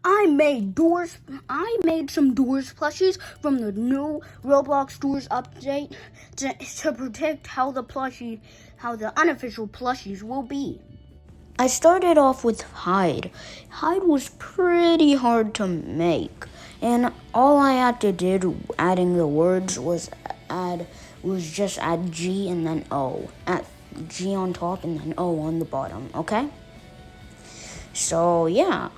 I made some doors plushies from the new Roblox Doors update to predict how the unofficial plushies will be. I started off with Hide. Hide was pretty hard to make, and all I had to do adding the words was just add G and then O. Add G on top and then O on the bottom, okay? So yeah.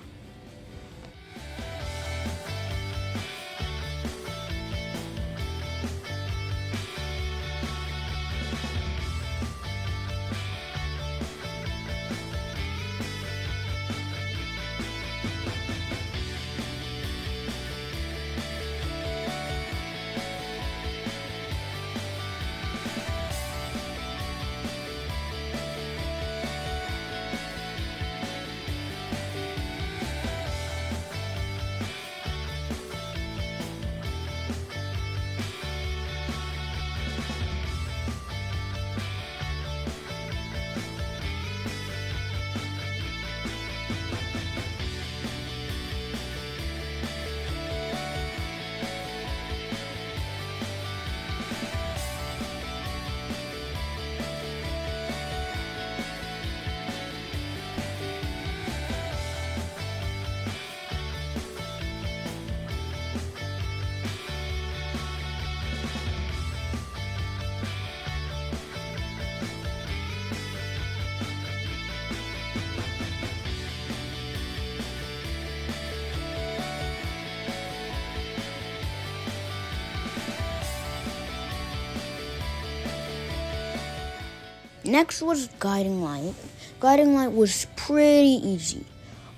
Next was Guiding Light. Guiding Light was pretty easy.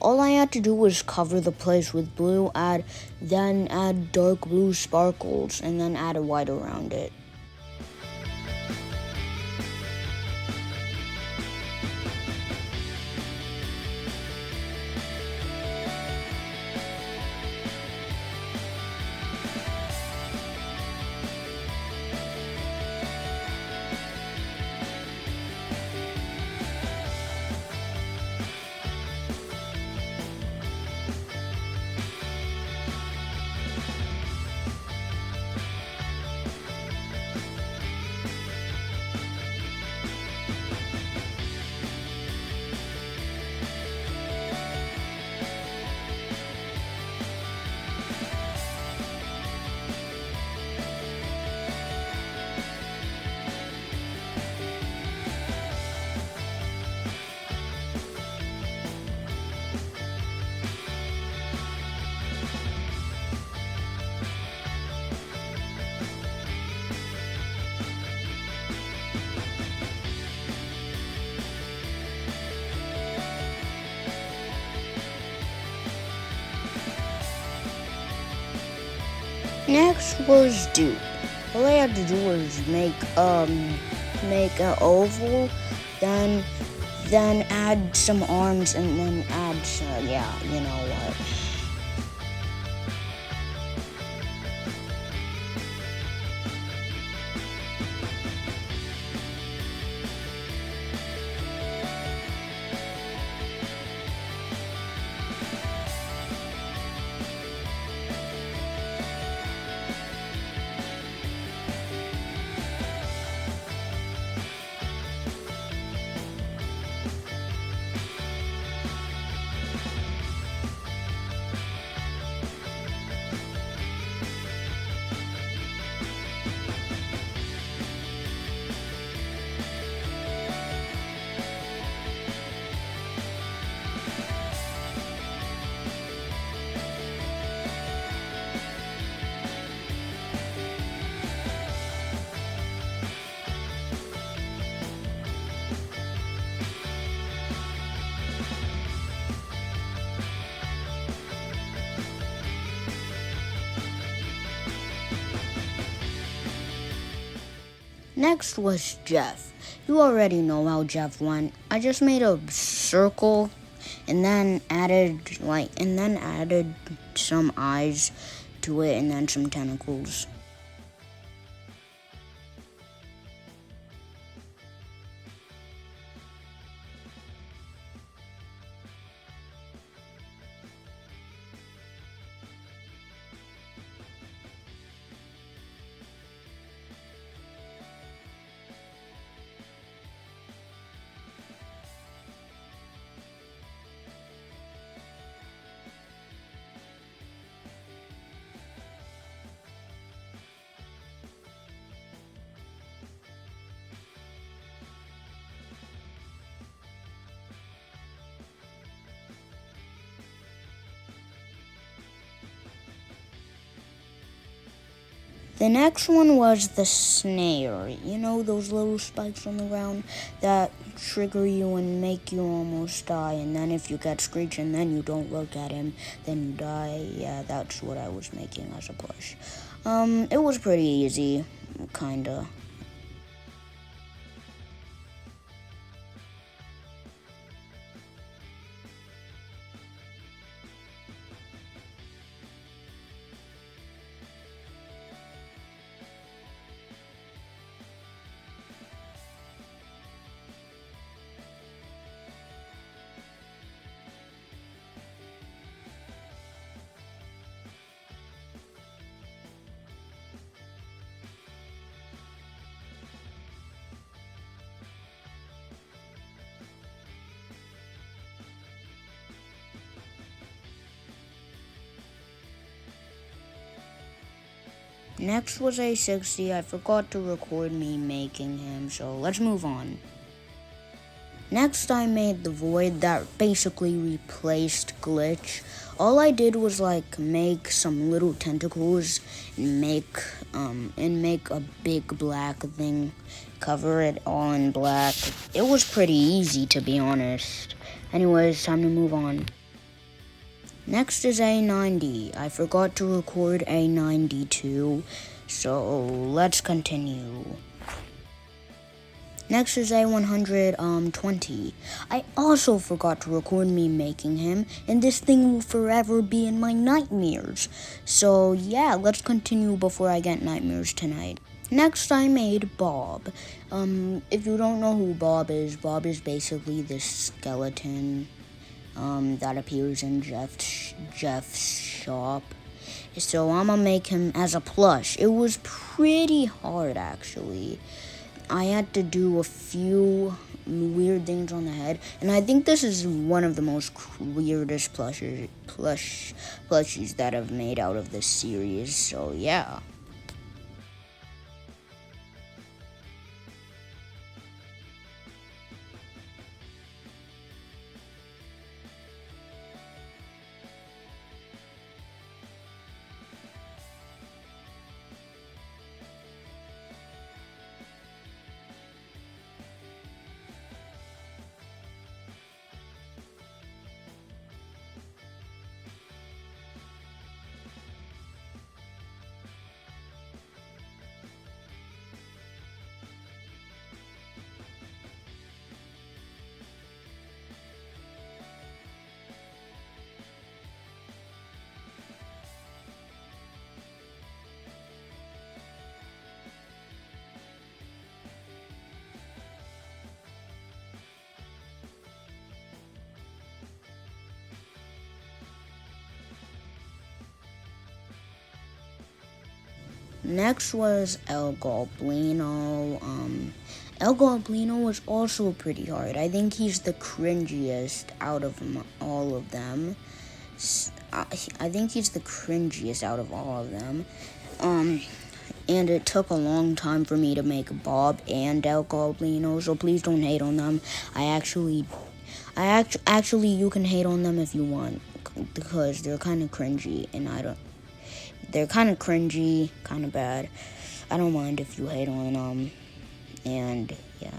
All I had to do was cover the place with blue, then add dark blue sparkles, and then add a white around it. Next was Dupe. All I had to do was make an oval, then add some arms, and then add yeah, you know what. Next was Jeff. You already know how Jeff went. I just made a circle and then added some eyes to it and then some tentacles. The next one was the snare. You know those little spikes on the ground that trigger you and make you almost die, and then if you get Screech and then you don't look at him, then you die. Yeah, that's what I was making as a plush. It was pretty easy, kinda. Next was A60. I forgot to record me making him, so let's move on. Next, I made the Void that basically replaced Glitch. All I did was make some little tentacles and make a big black thing, cover it all in black. It was pretty easy, to be honest. Anyways, time to move on. Next is A90. I forgot to record A92, so let's continue. Next is A120. I also forgot to record me making him, and this thing will forever be in my nightmares. So yeah, let's continue before I get nightmares tonight. Next, I made Bob. If you don't know who Bob is basically this skeleton that appears in Jeff's shop. So I'm gonna make him as a plush. It was pretty hard, actually. I had to do a few weird things on the head, and I think this is one of the most weirdest plushies that I've made out of this series. So yeah. Next was El Goblino. El Goblino was also pretty hard. I think he's the cringiest out of all of them. I think he's the cringiest out of all of them. And it took a long time for me to make Bob and El Goblino, so please don't hate on them. Actually, you can hate on them if you want, because they're kind of cringy, and they're kind of cringy, kind of bad. I don't mind if you hate on them, and yeah.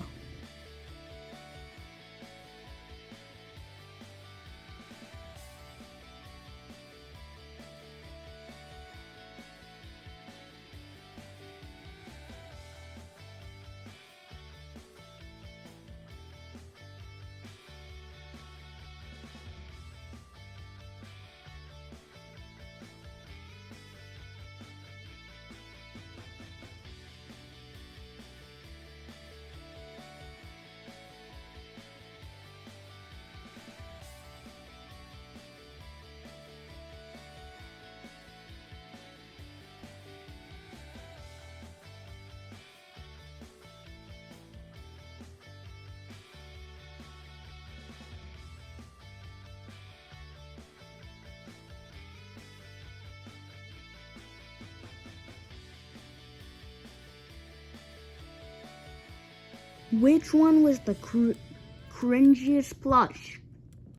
Which one was the cringiest plush?